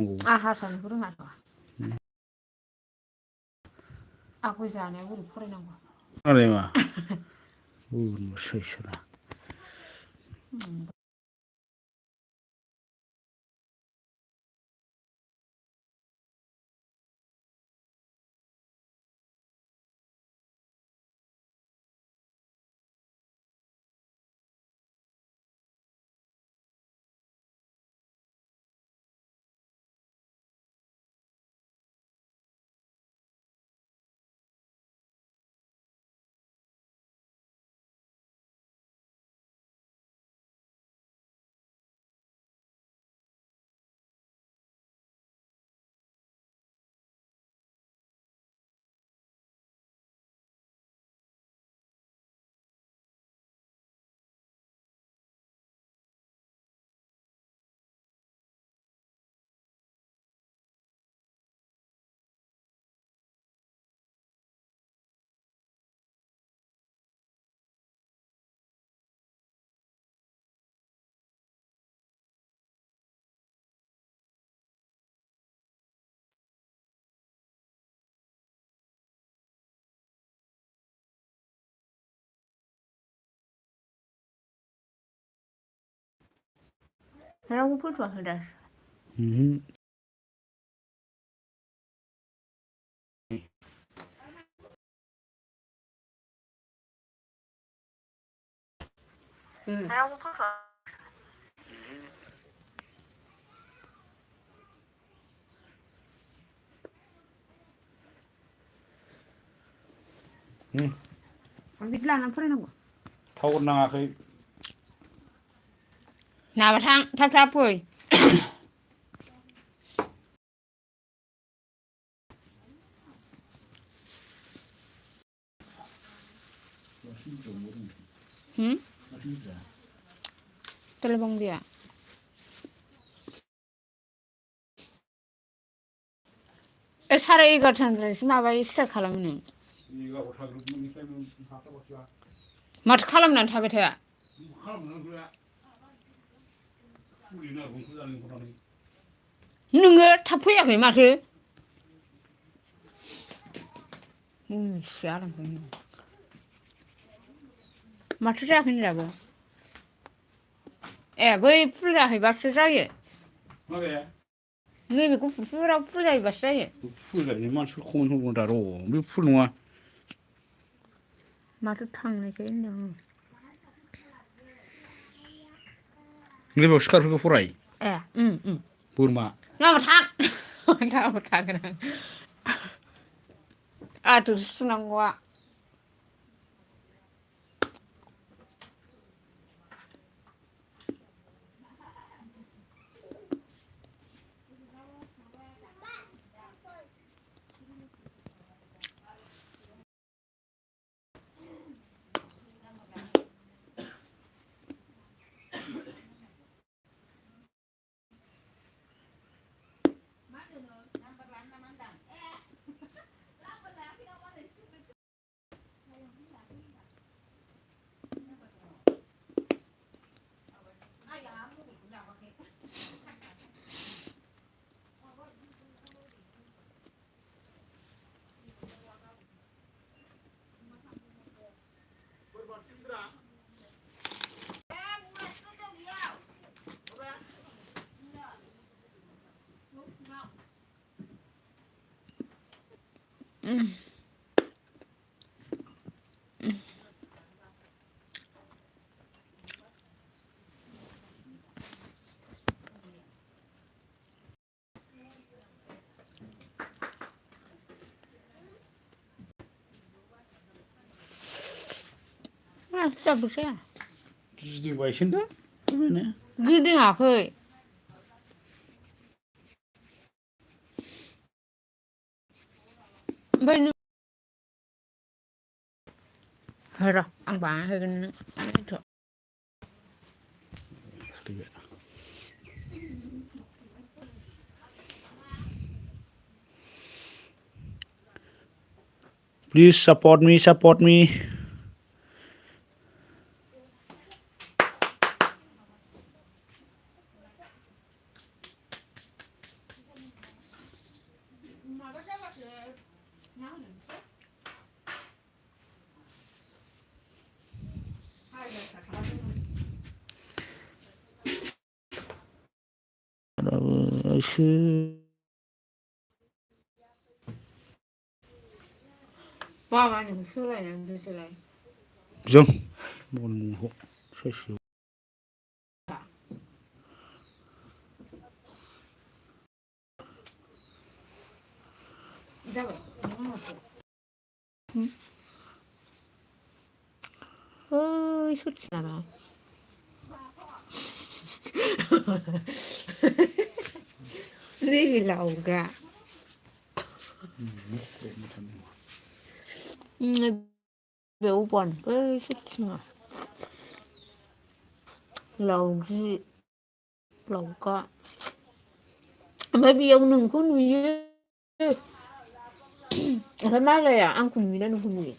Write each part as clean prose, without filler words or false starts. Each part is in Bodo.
हारसानिखौ रोङाथ' आंखौ जानाया बोरै फरायनांगौ आरे मा सैसोरा रावबो फैथ'वाखै दा रावबो फैथ'वाखै बिदि लानानै फरायनांगौ टावार नाङाखै नाबा थां थाब थाब फै telepon dia साराय 11:00निफ्रायसो माबायो स्टार्ट खालामो नों माथो खालामनानै थाबाय थाया नोङो थाब फैयाखै माथो माथो जायाखै दाबो ए बै फुल जाहैबासो जायो नैबे गुफुरफोराव फुल जाहैबासो जायो फुल जाहैनो मानसिफोर खम होगोन दा र' बे फुल नङा माथो थांनायखाय होनदों नैबाव सिखारफोरखौ फराय ए बोरमा नामा थां नामा थागोन आं आथुर सुनांगौआ Siapa saya? गिदिं बायसोन्दा बेनो गिदिङाखै ओमफ्राय नों र' आं बानायहोगोन नों Please support me. दाबो बाबानिखौ सोलायनानै दोनदोलाय जों बनखौ ससे जाबाय ओइ सथिनारा नैबे लावगा बेयाव बन बै सथिना लावजि लावगा ओमफ्राय बेयाव नोंखौ नुयो ओमफ्राय मालाया आंखौ नुयोना नोंखौ नुयो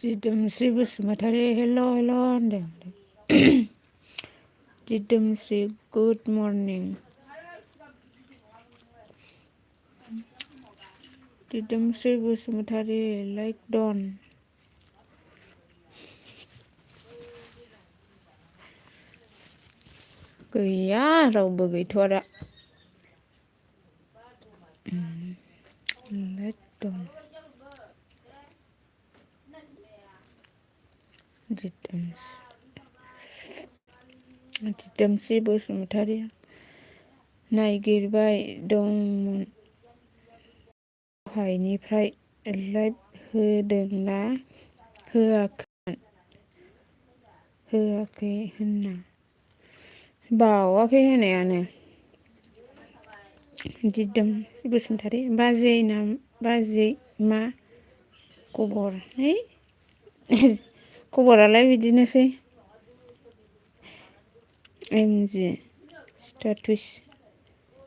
दिदोमस्रि बसुमतारी हेल' हेल' होनदों। दिदोमस्रि गुड मर्निं। दिदोमस्रि बसुमतारी लाइक डन। गैया रावबो गैथ'आ दा। लाइक डन। दिदोमस्रि बसुमतारी नायगिरबाय दंमोन दहायनिफ्राय लाइक होदोंना होआखै होनना बावाखै होनायानो। दिदोमस्रि बसुमतारी बाजै मा खबर? है खबरालाय बिदिनोसै। एमजि स्टेटास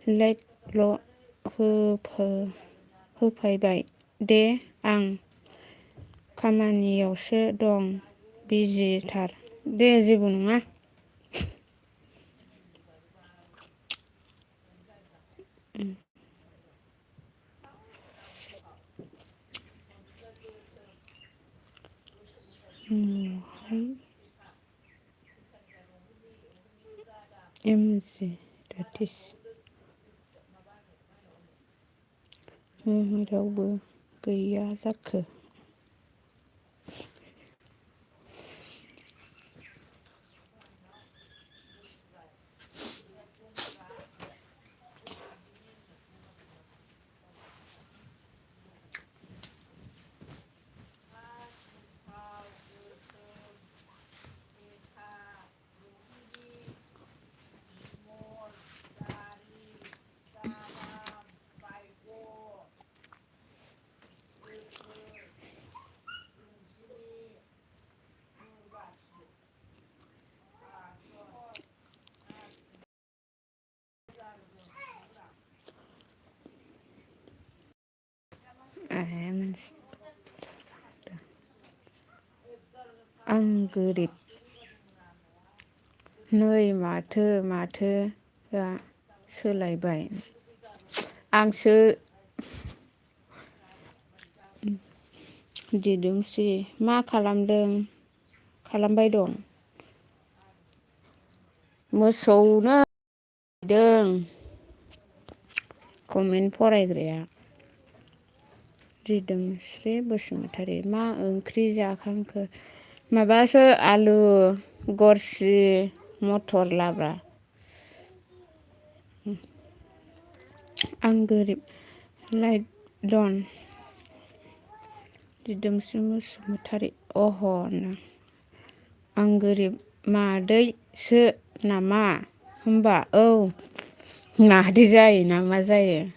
लाइकल' होफैबाय दे आं खामानियावसो दं बिजिथार। दे जेबो नङा। एमजि स्टेटास रावबो गैया जाखो? आं गोरिब नै माथोआ सोलायबाय आंसो दिदोमस्रि मा खालामबाय दं? मोसौनो दों कमेन्ट फरायग्राया। दिदोमस्रि बसुमतारी मा ओंख्रि जाखांखो? माबासो आलु गरसि मटर लाब्रा। आं गोरिब लाइक डन। दिदोमस्रि बसुमतारी आं गोरिब मादैसो नामा होमबा औ मादो जायो ना मा जायो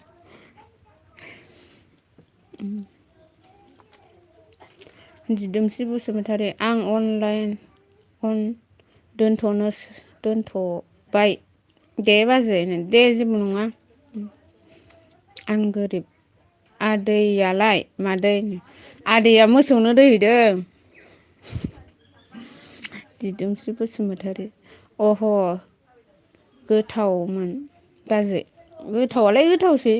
दिदोमस्रि बसुमतारी आं दोनथ'बाय दे बाजै दे जेबो नङा आं गोरिब आदैयालाय मादै आदैया मोसौनो दै हैदों दिदोमस्रि बसुमतारी अह गोथावमोन बाजै गोथावआलाय गोथावसै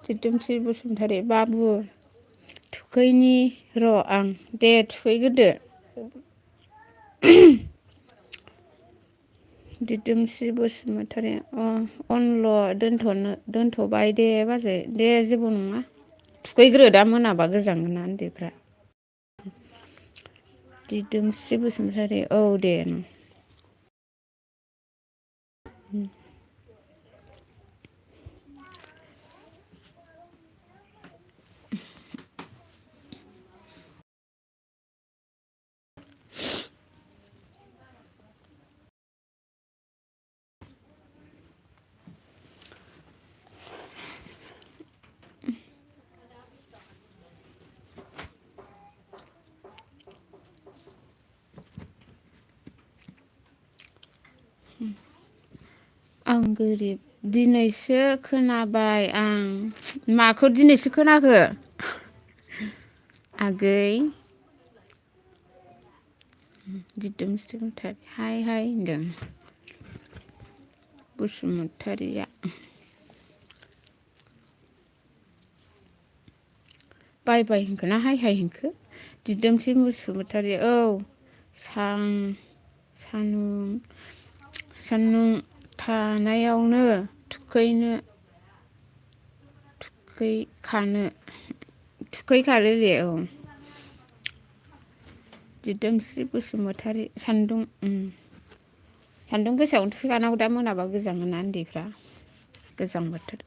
दिदोमस्रि बसुमतारी बाबु थुखैनि र' आं दे थुखैग्रोदो दिदोमस्रि बसुमतारी दोनथ'बाय दे बाजै दे जेबो नङा थुखैग्रो दा मोनाबा गोजाङोना उन्दैफ्रा दिदोमस्रि बसुमतारी औ दे आं गोरिब दिनैसो खोनाबाय आं माखौ दिनैसो खोनाखो आगै दिदोमस्रि बसुमतारी हाय हाय होनदों बसुमतारीया बाय बाय होनखो ना हाय हाय होनखो दिदोमस्रि बसुमतारी औ सान्दुं थानायावनो थुखैखारो दे औ दिदोमस्रि बसुमतारी सान्दुं गोसायावनो थुखैखानांगौ दा मोनाबा गोजाङोना उन्दैफ्रा गोजां बोथोर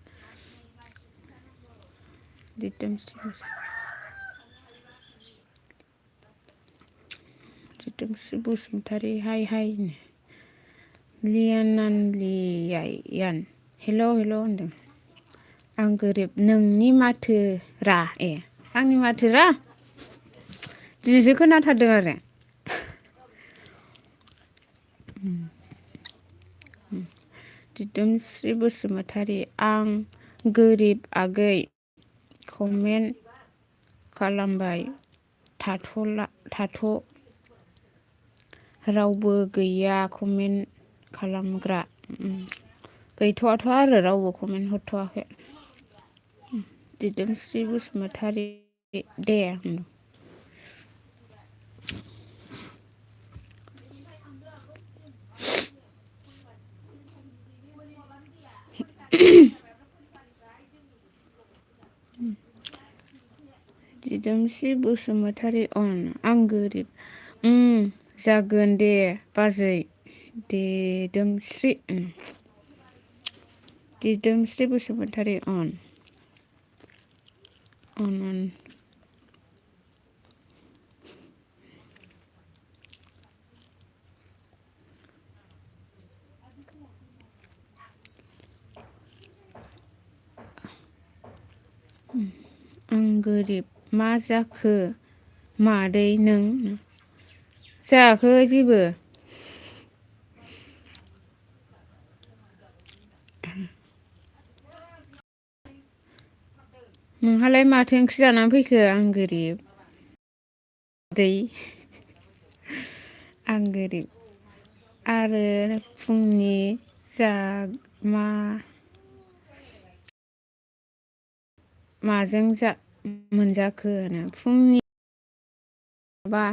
दिदोमस्रि बसुमतारी हाय हाय लियान हेल' होनदों आं गोरिब नोंनि माथो रा आंनि माथो रा दिनैसो खोनाथारदों आरो दिदोमस्रि बसुमतारी आं गोरिब आगै कमेन्ट खालामबाय थाथ' रावबो गैया कमेन्ट खालामग्रा गैथ'आथ' आरो रावबो कमेन्ट हरथ'वाखै दिदोमस्रि बसुमतारी दे दिदोमस्रि बसुमतारी आं गोरिब जागोन दे बाजै दिदोमस्रि बसुमतारी आं गोरिब मा जाखो मादै नों जायाखै जेबो नोंहालाय माथो ओंख्रि जानानै फैखो आं गोरिब आं गोरिब आरो फुंनि माजों मोनजाखो फुंनि माबा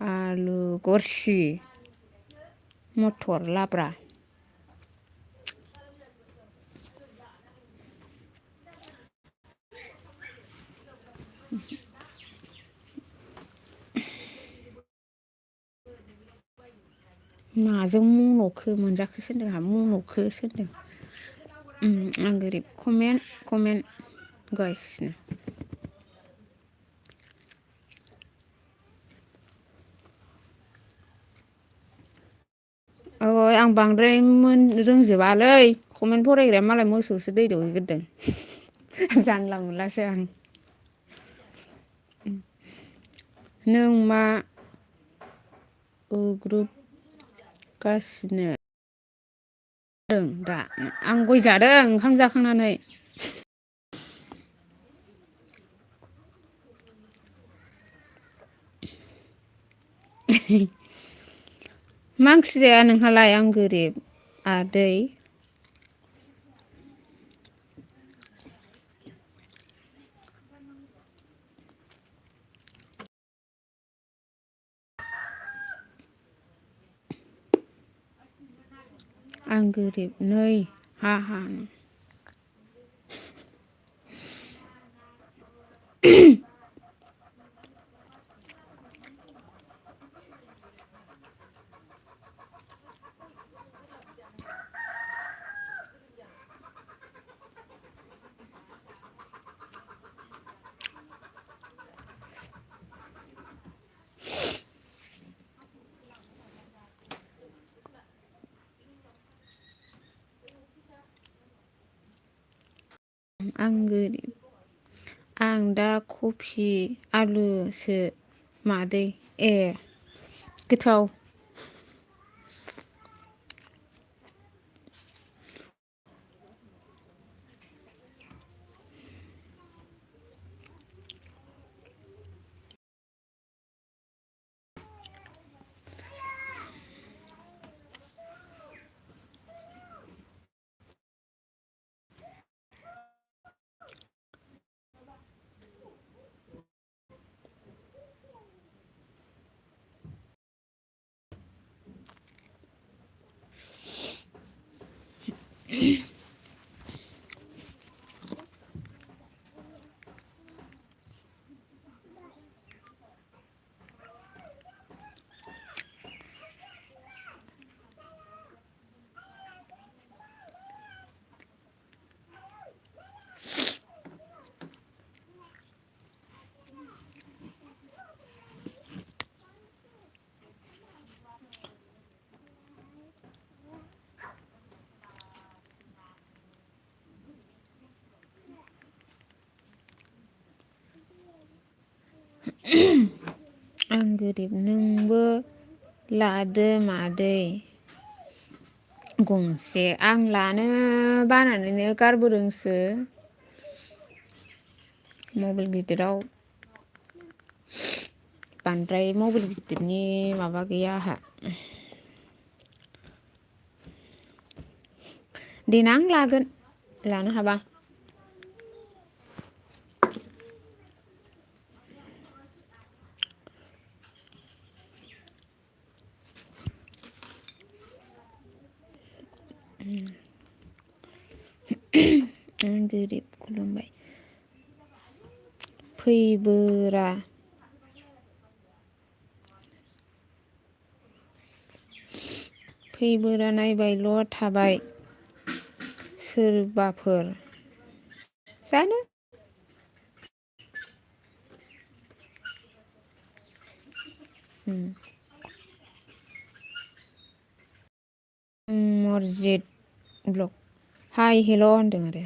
आलु गरसि मटर लाब्रा माजों मन'खो मोनजाखोसो होनदों आंहा मन'खोसो होनदों आं गोरिब कमेन्ट गायसिनो आं बांद्राय रोंजोबालै कमेन्ट फरायग्राया मालाय मोसौसो दै दौहैग्रोदों जानला मोनलासो आं नों मा उग्रुबगासिनो दा आं गय जादों ओंखाम जाखांनानै मा ओंख्रि जाया नोंहालाय आं गोरिब आदै आं गोरिब नै हा आं गोरिब आं दा कफि आलुसो मादै ए गोथाव आं गोरिब नोंबो लादो मादै गंसे आं लानो बानानैनो गारबोदोंसो मबाइल गिदिराव बांद्राय मबाइल गिदिरनि माबा गैया आंहा देनां लागोन लानो हाबा आं गोरिब खुलुमबाय फैबोरा नायबायल' थाबाय सोरबाफोर जानो मरजिद ब्लक हाय हेल' होनदों आरो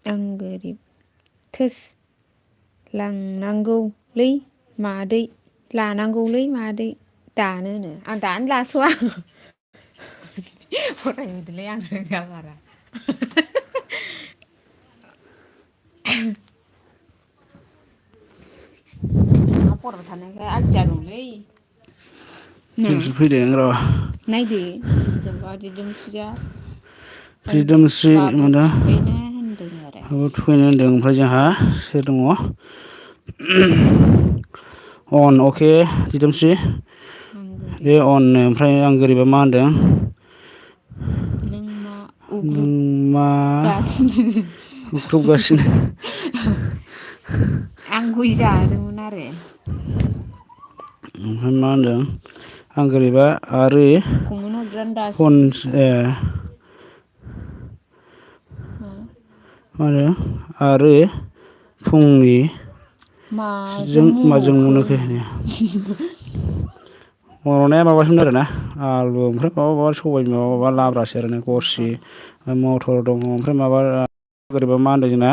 आं गोरिब थोस लानांगौलै मादै दानोनो आं दानो लाथ'वा फरायहोदोलै आं रोङा बारा फरायबाय थानायखाय आइदिया दंलै दिदोमस्रि फैदों र' नायदो जोंबा दिदोमस्रिया दिदोमस्रि बाबु माने थुखैनो होनदों आरो थुखैनो होनदों ओमफ्राय जोंहा सोर दङ अन अके दिदोमस्रि आं गोरिब बे अननो ओमफ्राय आं गोरिबा मा होनदों नों मा नों मा उग्रुबगासिनो बुख्रुबगासिनो आं गय जादोंमोन आरो ओमफ्राय मा होनदों आं गोरिबा आरो कमेन्ट हरग्रानो दासो खनसे मा मा होनो आरो फुंनि माजों माजों मन'खो मन'खो मन'नाया माबासोमोन आरोना आलु ओमफ्राय माबा सबाय बिमा माबा लाब्रासो आरोना गरसि मटर दङ ओमफ्राय माबा बोरैबा मा होनदों जोंना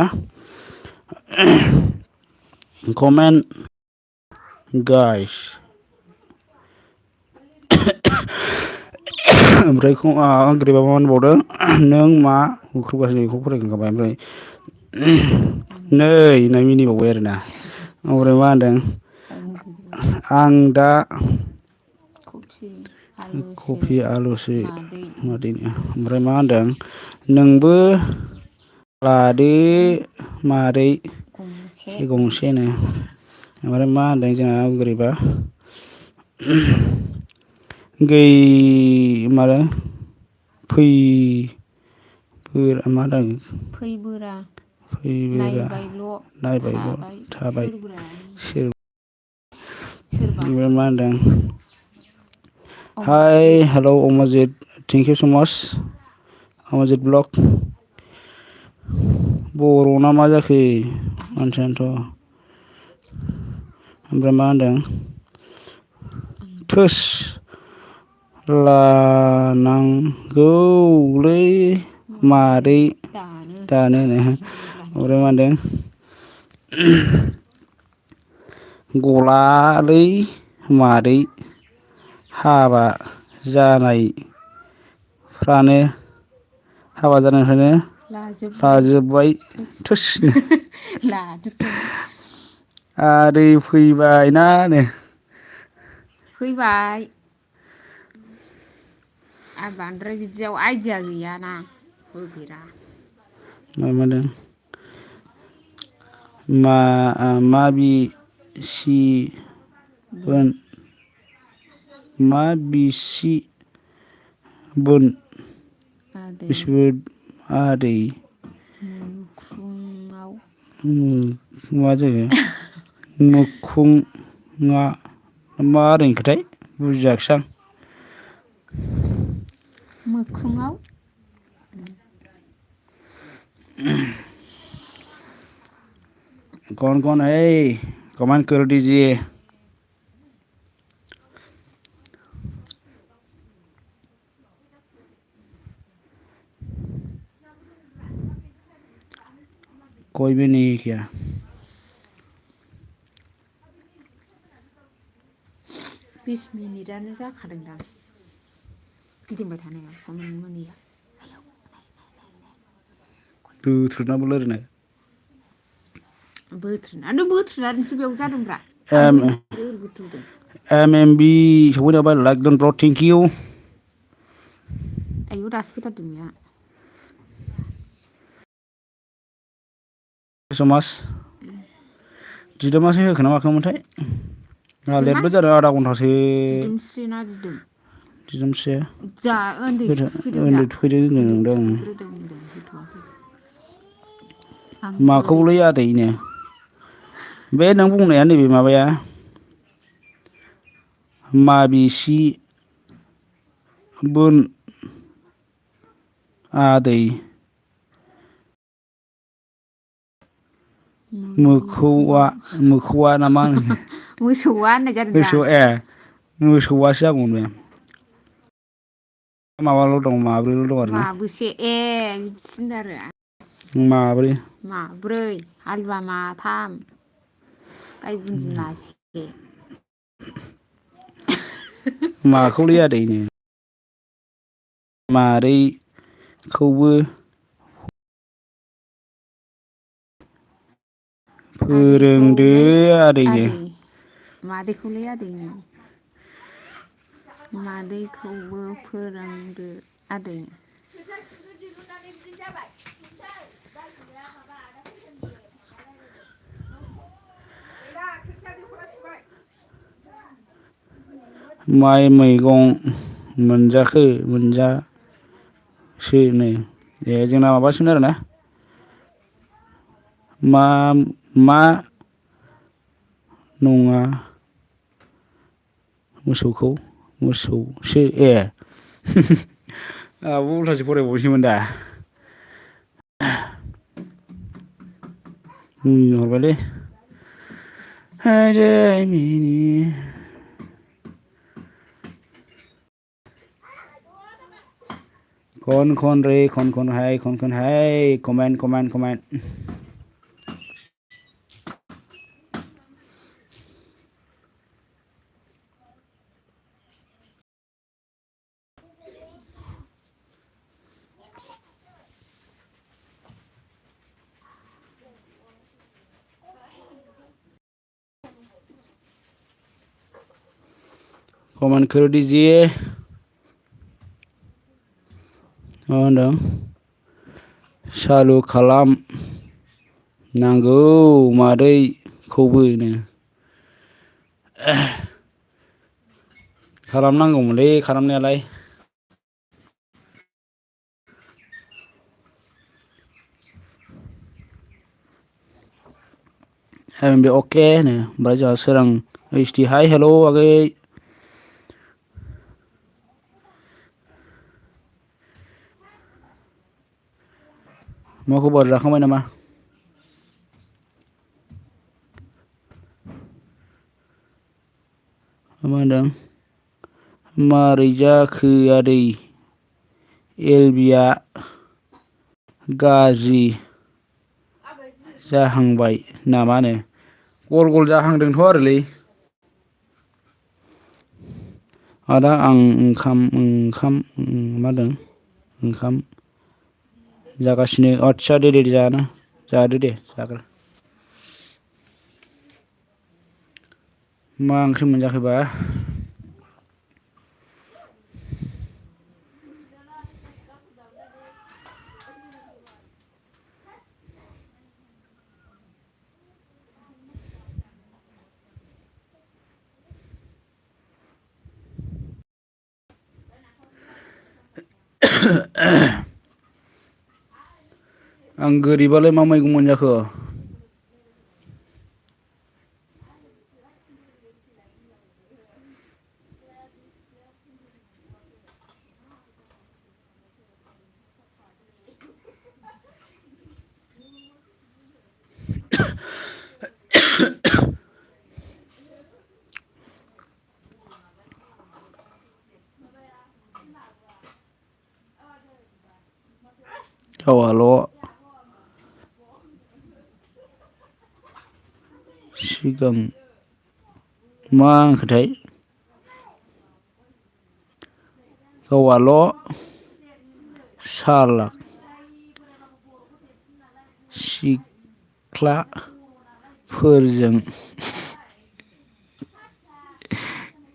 कमेन्ट गाइस ओमफ्राय बोरैबा मा होनबावदों नों मा होख्रुबगासिनो बेखौ फरायखांखाबाय ओमफ्राय नै होनना मिनिबावबाय आरोना ओमफ्राय मा होनदों आं दा कफि आलुसो मादैनो ओमफ्राय मा होनदों नोंबो लादो मादै गंसेनो ओमफ्राय मा होनदों जोंहा बोरैबा गै मारो फै मा होनदों फैबोरा फैबोरा नायबायल' थाबाय सोर सोरबा ओमफ्राय मा होनदों hi hello' Amarjit thank you स' माच अमरजित ब्लग बर' ना मा जाखो मानसियानोथ' ओमफ्राय मा होनदों थोस लानांगौलै मादै दानो ओमफ्राय मा होनदों गलालै मादै हाबा जानायफ्रानो हाबा जानायनिफ्रायनो लाजोब्बाय थोस आदै फैबाय ना नो फैबाय आर बांद्राय बिदियाव आइदिया गैयाना होफेरा मा होनदों मा बिसि बोन मा बिसि बोन बिसिबो आदै मोखुङाव मा जायो मोखुङा मा ओरैनोखोथाय बुजियाखिसै आं मोखुङाव कौन है कमेंट कर दीजिए कोई भी नहीं है क्या 20 मिनिटआनो जाखादोंदां गिदिंबाय थानाया कमेन्ट मोनैया बोथ्रोदनाबो रायलायनाय बोथ्रोदनानैसो बेयाव जादोंब्रा आं ओरै बोथ्रोददों MMB सफैबाय लाइक डन ब्र थेंक इउ आयौ दासो फैथारदों बेहा समाज दिदोमासो होखो ना माखोमोनथाय दिदोमा लेटबो जादों आधा घन्टासो दिदोमस्रि ना दिदोम दिदोमस्रिया जा उन्दैसो थुखैदों दा उन्दै थुखैदों उन्दै होनदों थुखैग्रोदों होनदों होथ'वाखै माखौलै आदैनो बे नों बुंनाया नैबे माबाया मा बिसि बोन आदै मोखौआ ना मा होनो मोसौआ होननाय जादों दा मोसौ मोसौआसो जागौमोन बे माबाल' दं माब्रैल' दं आरोना माबोसे ए बिदिसो होनदों आरो माब्रै माब्रै हालुवा माथाम गाय बुन्दि मासे माखौलै आदैनो मारैखौबो फोरोंदो आदैखौलै आदैनो आदै मादैखौलै आदैनो मादैखौबो फोरोंदो आदैनो माइ मैगं मोनजासोनो ए जोंना माबासोनो आरोना मा नङा मोसौसो ए आंहाबो उल्थासो फरायबावसैमोन दा हरबायलै horbay mini con re con hai comment comment कर दीजिए होनदों सालु खालाम नांगौ मादैखौबो नो खालामनांगौमोनलै खालामनायालाय बे अके होनो ओमफ्राय जोंहा सोरां ओइसटि हाय हेलौ आगै मा खबर जाखांबाय नामा मा होनदों मारै जाखो आदै एलबिया गाज्रि जाहांबाय नामानो गल गल जाहांदोंथ' आरोलै आदा आं ओंखाम मा होनदों ओंखाम जागासिनो आदसा दे जाना जादो दे जाग्रो मा ओंख्रि मोनजाखोबा आं गोरिबालाय मा मैगं मोनजाखो गावहाल' सिगां मा होनखोथाय गावहाल' सालाक सिख्लाफोरजों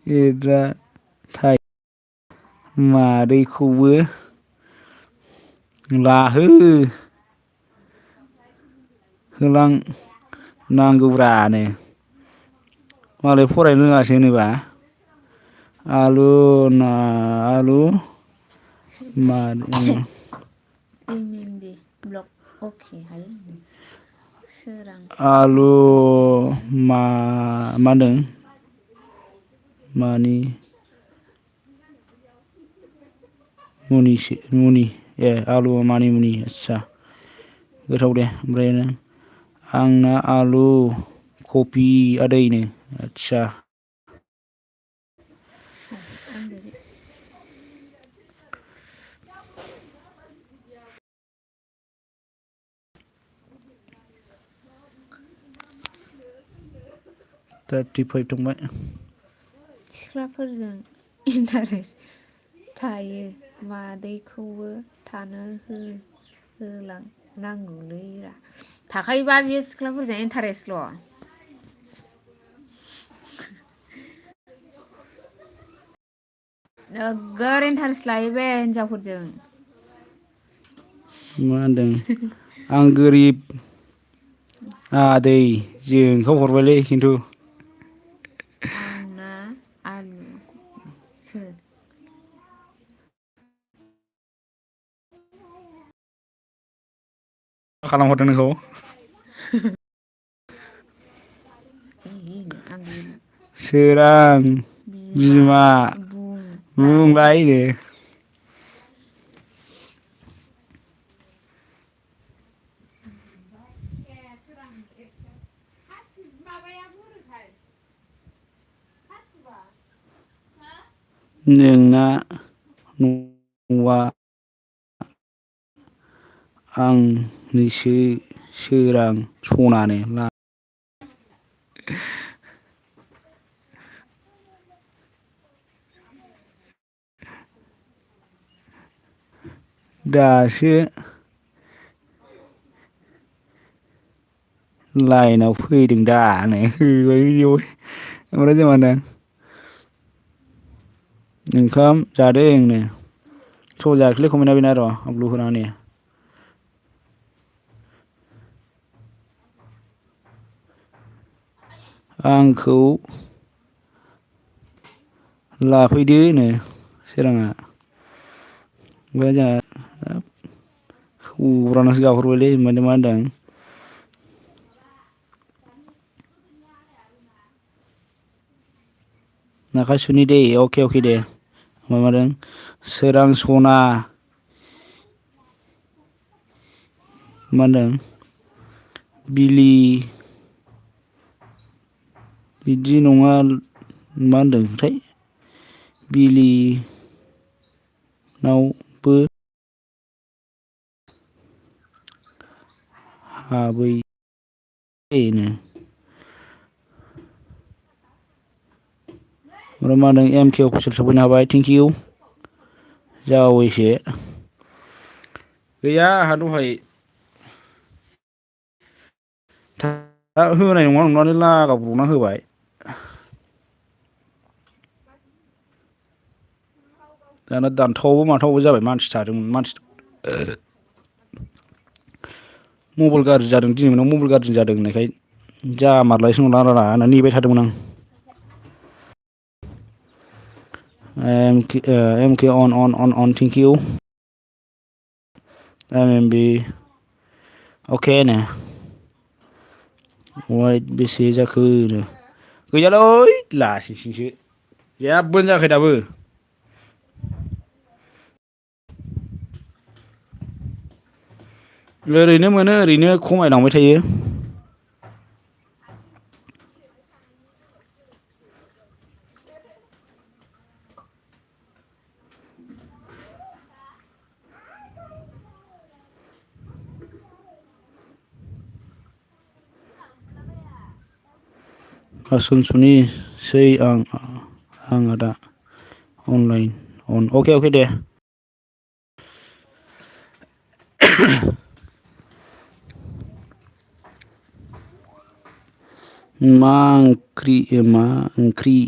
एद्रा थायो मादैखौबो लाहो होलां नांगौब्रानो मालाय फरायनो रोङासै होनोबा आलु मा ब्लक अके हायो सोरां आलु मा होनदों मानि मुनि आलु मानि मुनि आस्सा गोथाव दे ओमफ्राय आंना आलु कफि आदैनो आदसा 35 थांबाय सिख्लाफोरजों इन्टारेस्ट थायो मादैखौबो थानो होलांनांगौलै थाखायोबा बियो सिख्लाफोरजों इन्टारेस्टल' नोगोर इन्टारेस्ट लायो बे हिनजावफोरजों मा होनदों आं गोरिब आदै जोंखौ हरबायलै खिन्थु आंना आलु सोर मा खालामहरदों नोंखौ सोरां बिमा बुंलायनो नोंना न'आ आंनिसो सोरां सनानो ला दासो लाइनाव फैदों दा नै होबाय बिदियाव ओमफ्राय जों मा होनदों ओंखाम जादोंनो थ' जायाखैलै कमेन्टआ बेना र' ब्लु होना होनि आंखौ लाफैदो नो सोराङा ओमफ्राय जोंहा खौरांसो गाहरबायलै होनबानो मा होनदों आखाय सुनि दे अके दे ओमफ्राय मा होनदों सोरां सना मा होनदों बिलि बिदि नङा मा होनदोंथाय बिलि नावबो हाबैनो ओमफ्राय मा होनदों एम के अफिसियेल सफैनो हाबाय थेंकिउ जावैसो गैया आंहा दहाय दा होनाय नङा नंनानै लागावब्रबना होबाय दाना दानथावाबो माथावाबो जाबाय मानसि थादोंमोन मानसि मबाइल गाज्रि जादों दिनै मोनाव मबाइल गाज्रि जादों होननायखाय जामारलासो नंला रायलायना होनना नेबाय थादोंमोन आं एम के अन थेंकिउ एम बि अके नो वाइट बेसे जाखो नो गैयालै लासिंसिंसो जेबोनो जायाखै दाबो ओरैनो मोनो ओरैनो खमायलांबाय थायो आसनसुनिसै आङा दा अनलाइन अके दे मा ओंख्रि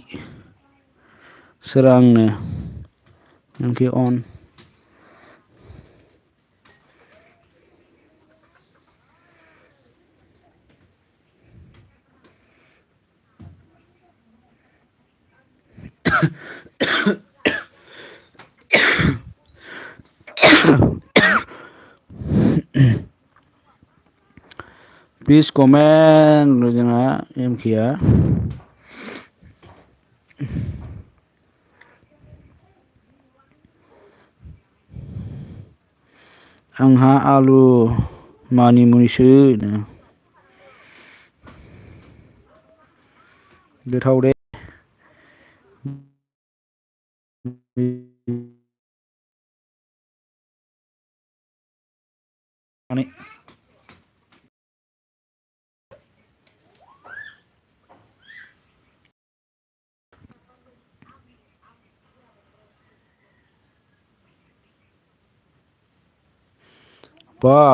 सोरांनो एमके अन प्लिज कमेन्ट जोंहा एमकेआ आंहा आलु मानिमुनिसो गोथाव दे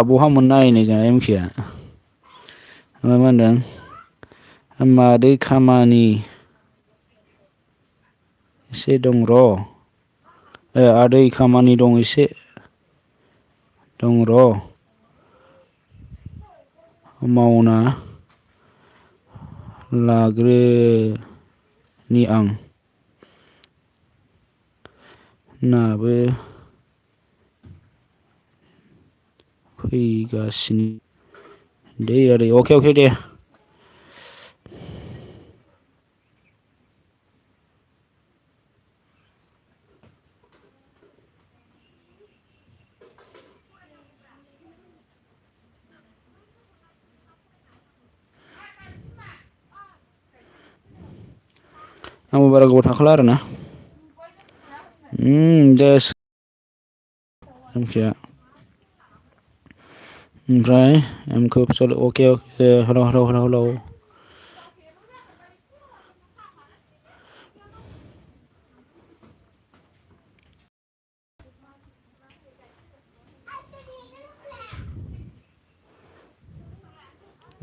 बहा मोननाय नै जोंहा एमकेआ मा होनदों मादै खामानि एसे दं र' आदै खामानि दं एसे दं र' मावना लाग्रोनि आं नाबो फैगासिनो दे आदै अके दे आंबो बारा गोबाव थाखाला आरोना Des MK ओमफ्राय एमखौ फिसल अके हेलौ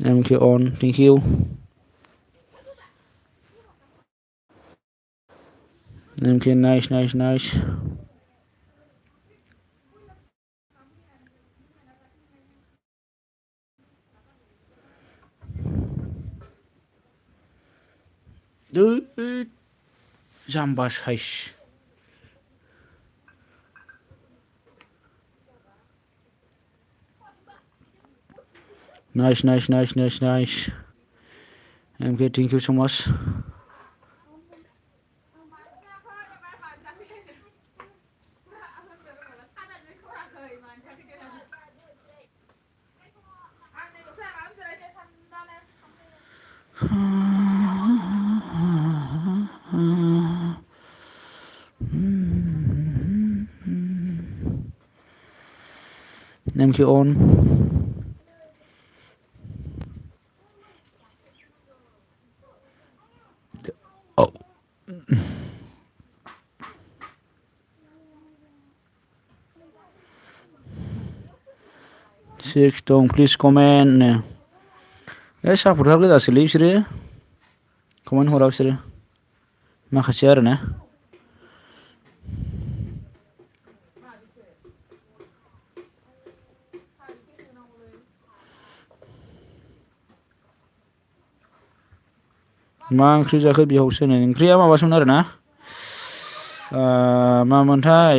MK on thank you MK nice जाम्बा size nice MK thank you so much MK on oh six dong please comment सापर्टार गोजासोलै बिसोरो कमेन्ट हरा बिसोरो माखासे आरोना मा ओंख्रि जाखो बिहावसो होनो ओंख्रिया माबासोमोन आरोना मामोनथाय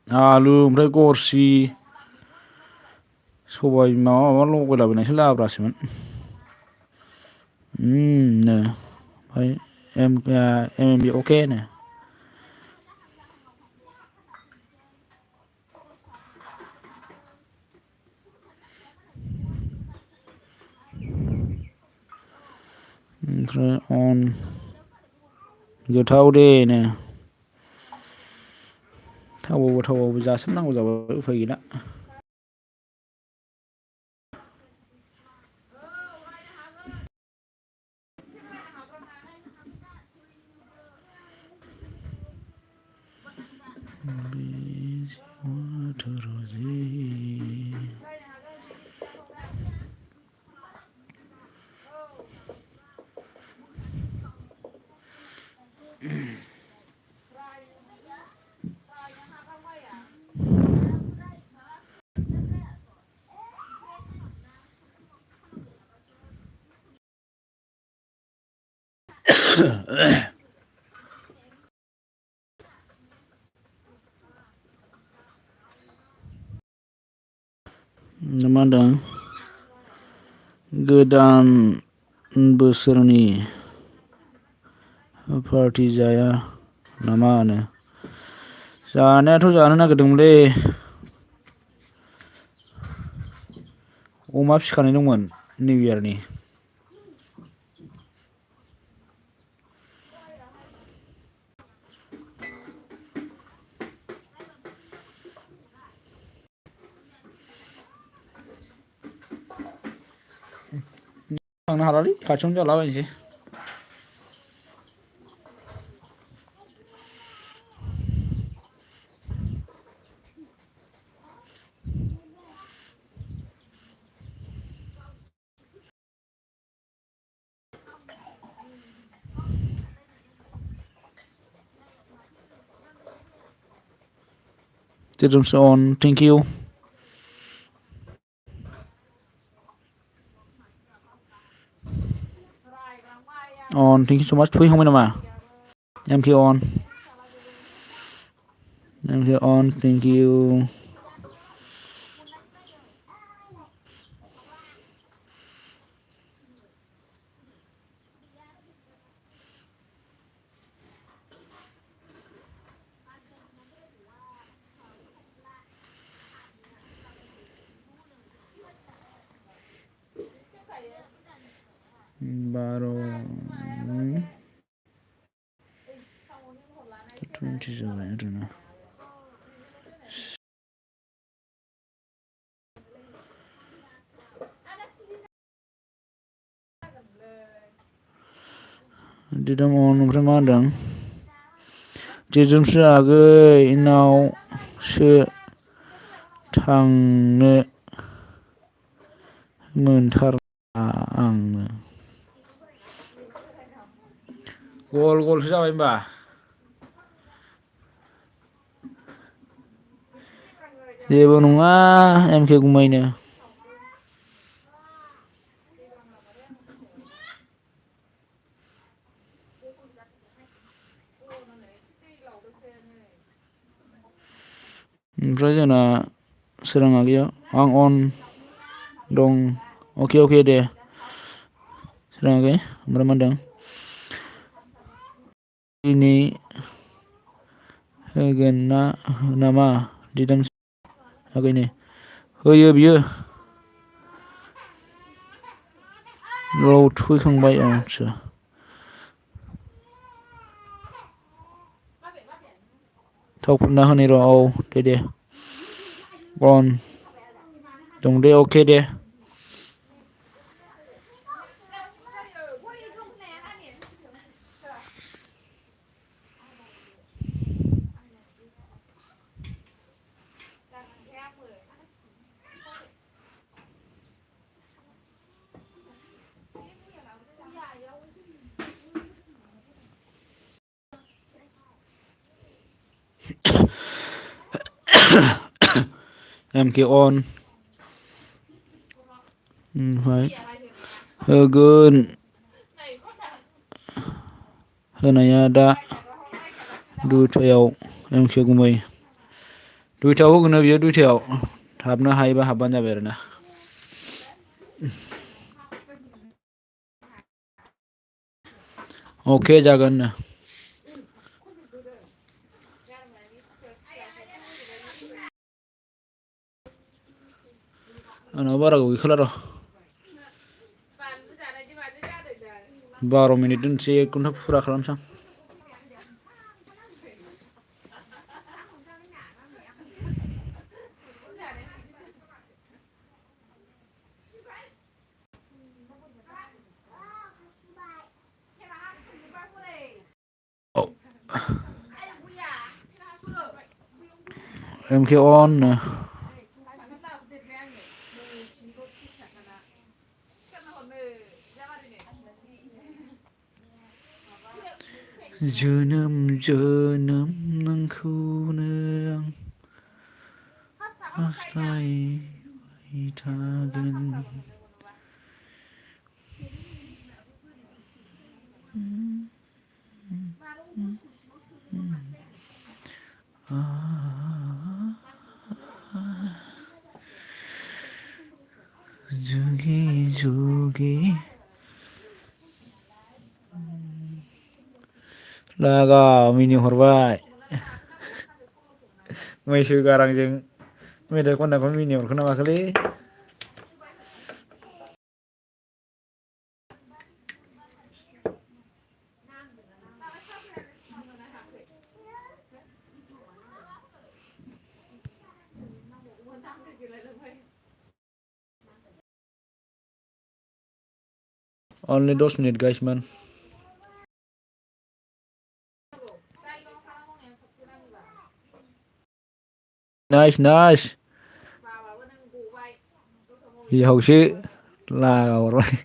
आलु ओमफ्राय गरसि सबाय माबा लगायलाबायनायसो लाब्रासोमोन ओमफ्राय MMB अके नो ओमफ्राय अन गोथाव दे नो थावावबो जासाबनांगौ जाबाय उफाय गैला मा होनदों गोदान बोसोरनि पार्टि जाया नामा होनो जानायाथ' जानो नागिरदोंमोनलै अमा फिखानाय दंमोन निउ इयारनि थांनो हालालै खाथियावनो जालाबायनोसै Tidrums on thank you on thank you so much थुहैखांबाय नामा MK on thank you बार' 20 जाबाय आरोना दिदोम अन ओमफ्राय मा होनदों जेजोंसो आगैनावसो थांनो मोनथारला आंनो गल गलसो जाबाय होमबा जेबो नङा एमके गुमायनो ओमफ्राय जोंना सोराङा गैया आं अन दं अके दे सोराङाखै ओमफ्राय मा होनदों दिनै होगोन नामा दिदोम आगैनो होयो बियो थुखैखांबाय आदसा थाव फुनना होनि र' औ दे अन दं दे अके दे एमके अन ओमफ्राय होगोन होनाया दा दुइथायाव एमके गुमै दुइथायाव होगोन बियो दुइथायाव हाबनो हायोबा हाबबानो जाबाय आरोना अके जागोन आंनाव बारा गोबाव गैखाला र' 12 मिनिट दोनसै 1 घन्टा फुरा खालामसां एमके अन जोनोम जोनोम नोंखौनो आं हास्थायबाय थागोन जुगे जुगे लागाव मिनिहरबाय मैसो गारांजों मेथाइ खननायखौ मिनिहरखोना माखोलै Only 10 minutes guys man nice बेयावसो लागावहरबाय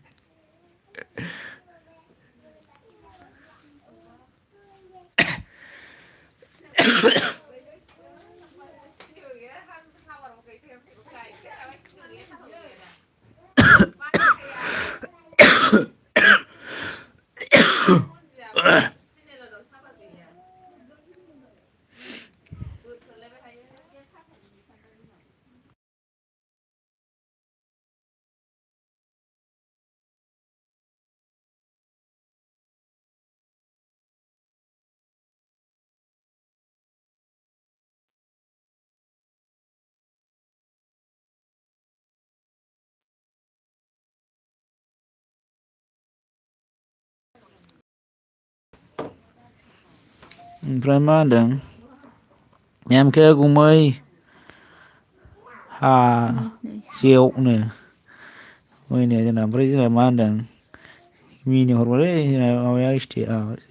ओमफ्राय मा होनदों एमके गुमै हा जेवनो मैनाया जोंना ओमफ्राय जोंना मा होनदों मिनि हरबायलै जोंना माबाया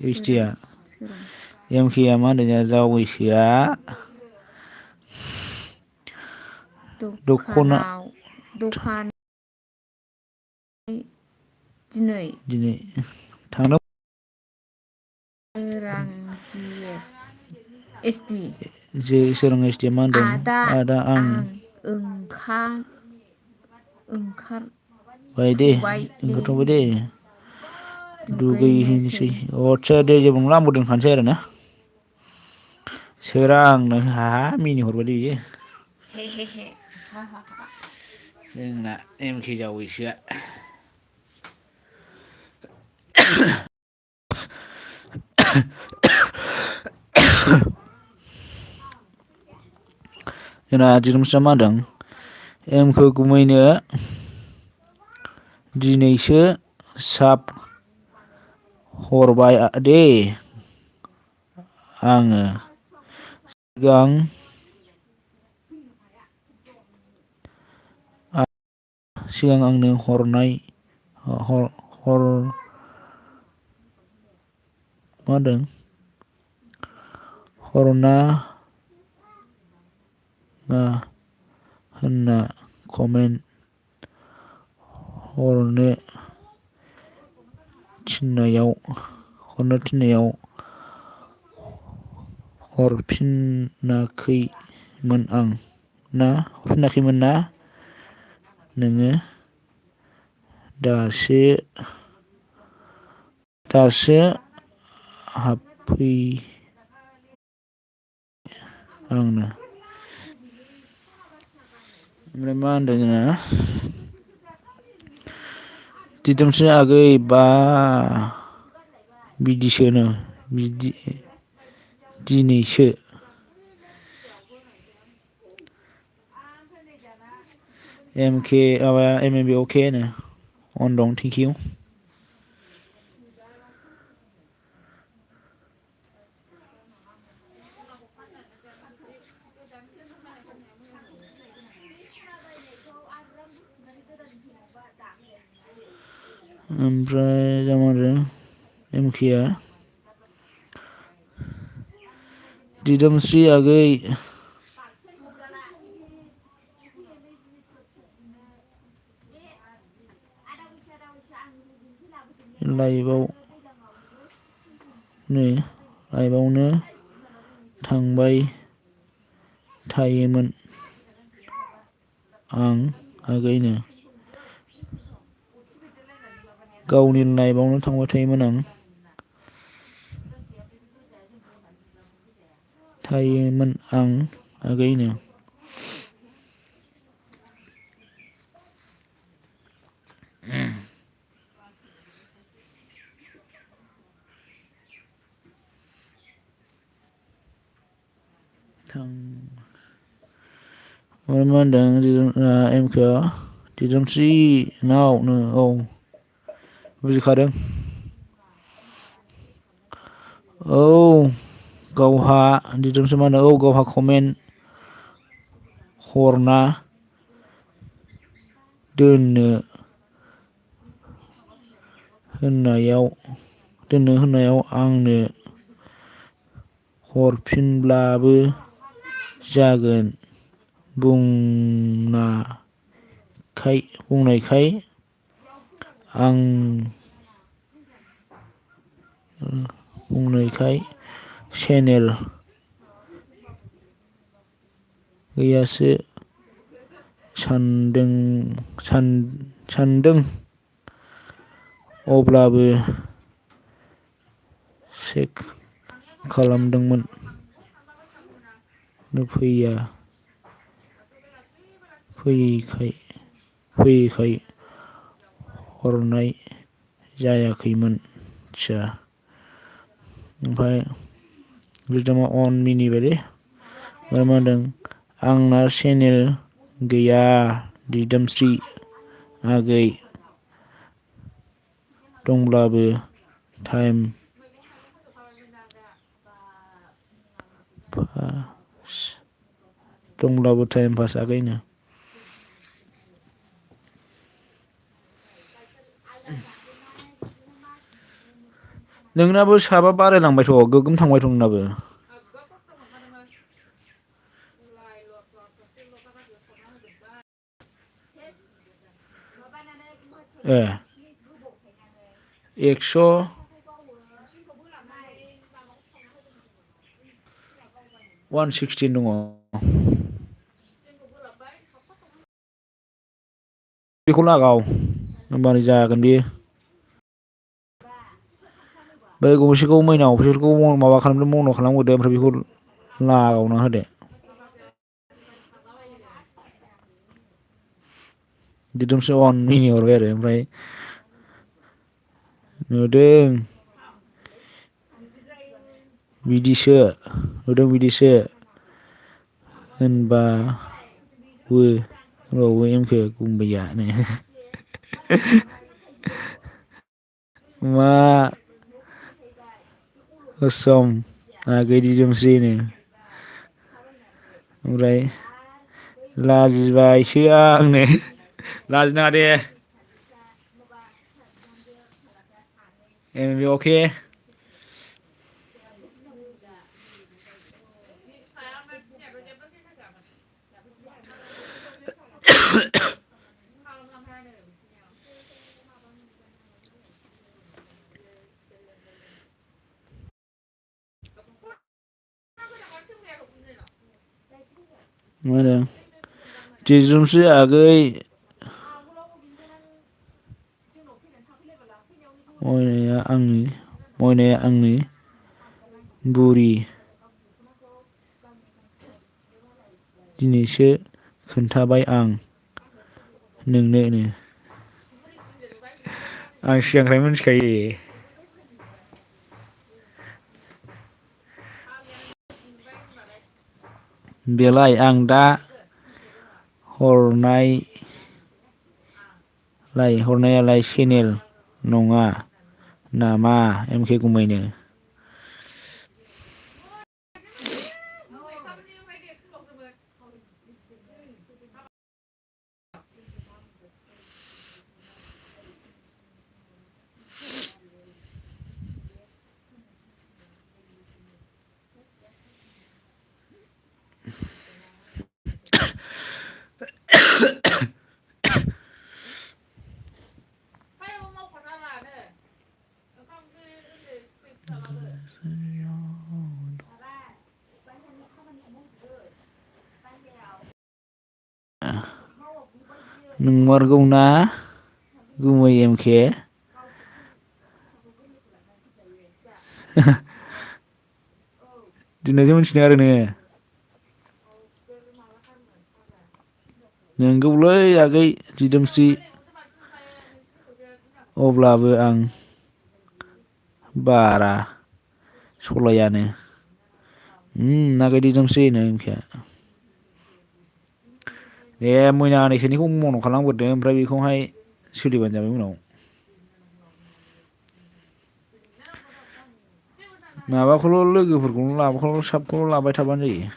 इस्टिया एमकेआ मा होनदों जोंना जावैसोआ दख'ना दखान दिनै थांदों सोरां एसटि जे सोरां एसटिया मा होनदों आदा आं ओंखारथ'बाय दे दुगैहैनोसै आदसा दे जेबो नंला आंबो दोनखानोसै आरो ना सोरांनो हा मिनिहरबाय दे बियो जोंना एमके जावैसोआ जोंना दिदोमस्रिया मा होनदों एमके गुमैनो दिनैसो साब हरबाय दे आङो सिगां आंनो हरनाय मा होनदों होनना कमेन्ट हरनो थिननायाव हरफिनाखैमोन ना नोङो दासो हाबफै आंनो ओमफ्राय मा होनदों जोंना दिदोमस्रि आगै बा बिदिसोनो दिनैसो एमके माबा एमएमबि अके नो अन दं थेंकिउ ओमफ्राय जामारो एमकेआ दिदोमस्रि आगै लाइभआवनो थांबाय थायोमोन आं आगैनो गावनि लाइभआवनो थांबाय थायोमोन आं आगैनो ओमफ्राय मा होनदों एमकेआ दिदोमस्रि नावनो औ बुजिखादों औ गावहा दिदोमस्रि मा होनो औ गावहा कमेन्ट हरना दोननो होननायाव आंनो हरफिनब्लाबो जागोन बुंनायखाय चेनेल गैयासो सानदों अब्लाबो चेक खालामदोंमोन फैयैखाय हरनाय जायाखैमोन ओमफ्राय बिदामा अन मिनिबाय दे ओमफ्राय मा होनदों आंना चेनेल गैया दिदोमस्रि आगै दंब्लाबो टाइम दंब्लाबो टाइम पास आगैनो नोंनाबो साबा बारायलांबायथ' गोगोम थांबायथ' नोंनाबो ए 100 116 दङ बेखौ लागाव होमबानो जागोन बेयो बै गंसेखौ मैना अफिसखौ माबा खालामदो मन' खालामग्रोदो ओमफ्राय बेखौ लागावना होदो दिदोमसो अन मिनि हरबाय आरो ओमफ्राय नुदों बिदिसो नुदों बिदिसो होनबावो एमखे गुमैयानो मा असम आगै दिदोमस्रिनो ओमफ्राय लाजिबायसो आंनो लाजिनाङा दे अके मा होनो दिदोमस्रि आगै मयनाया आंनि बुरि दिनैसो खोन्थाबाय आं नोंनो आं सिगांनिफ्रायनो मिथिखायो बेलाय आं दा हरनायालाय चेनेल नङा नामा एमके गुमैनो नंमारगौना गुमै एमके दिनैसो मिथिदों आरो नोङो नंगौलै आगै दिदोमस्रि अब्लाबो आं बारा सलायानो आगै दिदोमस्रि होनो एमकेआ दे मैना नैसोरनिखौ मन' खालामग्रोदो ओमफ्राय बेखौहाय सोलिबानो जाबाय उनाव माबाखौल' लोगोफोरखौल' साबखौल' लाबाय थाबानो जायो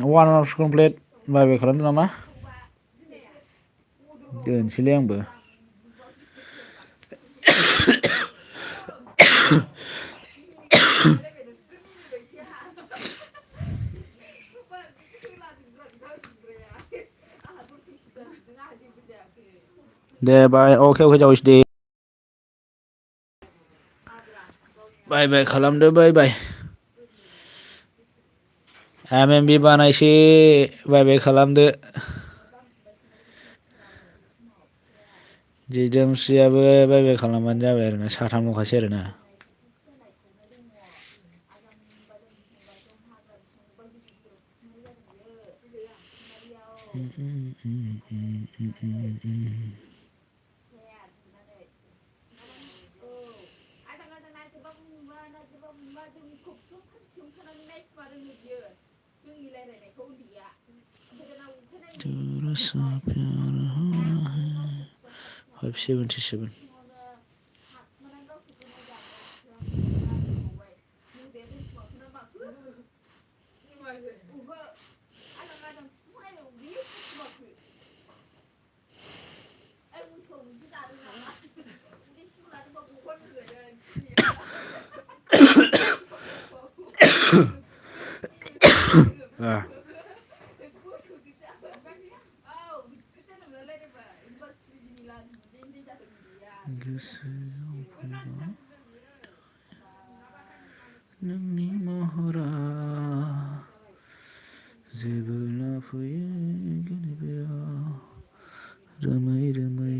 वान आवार्स कमप्लिट बाय बाय खालामदो नामा दोनसैलै आंबो दे बाय अके जाबायसै दे बाय बाय खालामदो बाय बाय MMB बानायसै बाय बाय खालामदो दिदोमस्रियाबो बाय बाय खालामबानो जाबाय आरोना साथामल'खासै आरोना 577 à. नोंनि महरा जेबो लाफैयो गोनोबोआव रोमै रोमै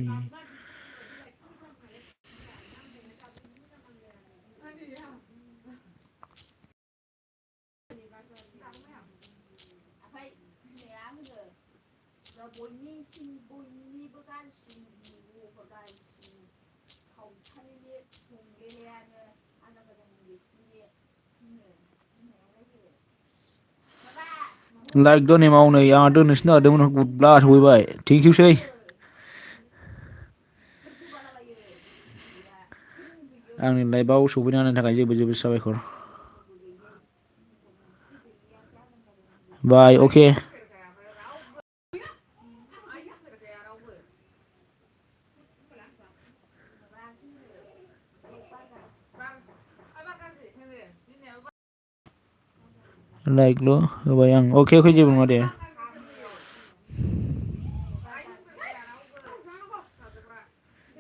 लाइक द नेमाव नै आंहा दोननोसो नागिरदोंमोन गुदब्ला सहैबाय थेंक इउ सै आंनि लाइफआव सफैनो हानायनि थाखाय जोबोद जोबोद साबायखर बाय अके लाइकल' होबाय आं अके अके जेबो नङा दे